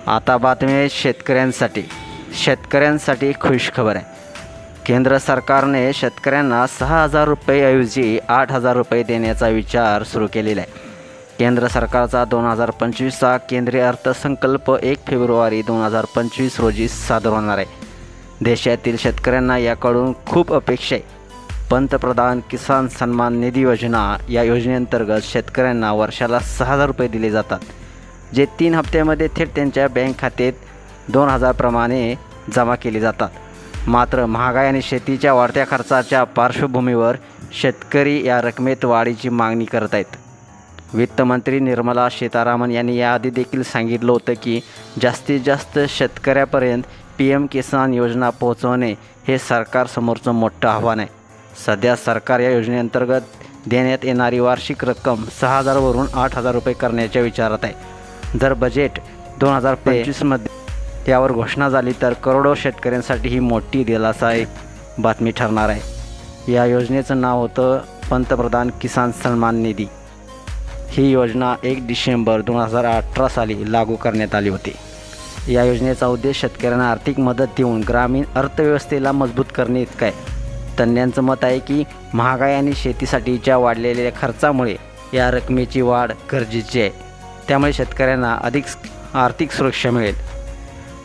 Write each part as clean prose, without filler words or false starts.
आता बातमी आहे शेतकऱ्यांसाठी खुशखबर आहे। केंद्र सरकारने शेतकऱ्यांना 6,000 रुपयेऐवजी 8,000 रुपये देण्याचा विचार सुरू केलेला आहे। केंद्र सरकारचा 2025चा केंद्रीय अर्थसंकल्प 1 फेब्रुवारी 2025 रोजी सादर होणार आहे। देशातील शेतकऱ्यांना याकडून खूप अपेक्षा आहे। पंतप्रधान किसान सन्मान निधी योजना या योजनेअंतर्गत शेतकऱ्यांना वर्षाला 6,000 रुपये दिले जातात, जे 3 हप्त्यामध्ये थेट त्यांच्या बँक खात्यात 2,000 प्रमाणे जमा केले जातात। मात्र महागाई आणि शेतीच्या वाढत्या खर्चाच्या पार्श्वभूमीवर शेतकरी या रकमेत वाढीची मागणी करत आहेत। वित्तमंत्री निर्मला सीतारामन यांनी याआधी देखील सांगितलं होतं की जास्तीत जास्त शेतकऱ्यापर्यंत PM किसान योजना पोहोचवणे हे सरकारसमोरचं मोठं आव्हान आहे। सध्या सरकार या योजनेअंतर्गत देण्यात येणारी वार्षिक रक्कम 6,000 वरून 8,000 रुपये करण्याच्या विचारात आहे। जर बजेट 2025मध्ये त्यावर घोषणा झाली तर करोडो शेतकऱ्यांसाठी ही मोठी दिलासादायक बातमी ठरणार आहे। या योजनेचं नाव होतं पंतप्रधान किसान सन्मान निधी। ही योजना 1 डिसेंबर 2018 साली लागू करण्यात आली होती। या योजनेचा उद्देश शेतकऱ्यांना आर्थिक मदत देऊन ग्रामीण अर्थव्यवस्थेला मजबूत करणे इतका आहे। तज्ज्ञांचं मत आहे की महागाई आणि शेतीसाठीच्या वाढलेल्या खर्चामुळे या रकमेची वाढ गरजेची आहे, त्यामुळे शेतकऱ्यांना अधिक आर्थिक सुरक्षा मिळेल।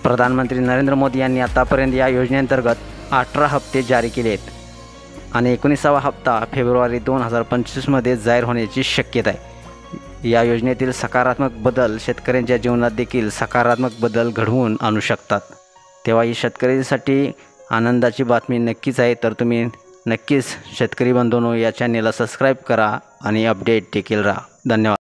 प्रधानमंत्री नरेंद्र मोदी यांनी आतापर्यंत या योजनेअंतर्गत 18 हप्ते जारी केले आहेत आणि 19वा हप्ता फेब्रुवारी 2025मध्ये जाहीर होण्याची शक्यता आहे। या योजनेतील सकारात्मक बदल शेतकऱ्यांच्या जीवनात देखील सकारात्मक बदल घडवून आणू शकतात। तेव्हा ही शेतकऱ्यांसाठी आनंदाची बातमी नक्कीच आहे। तर तुम्ही नक्कीच शेतकरी बंधूंनो या चॅनेलला सबस्क्राईब करा आणि अपडेट देखील राहा। धन्यवाद।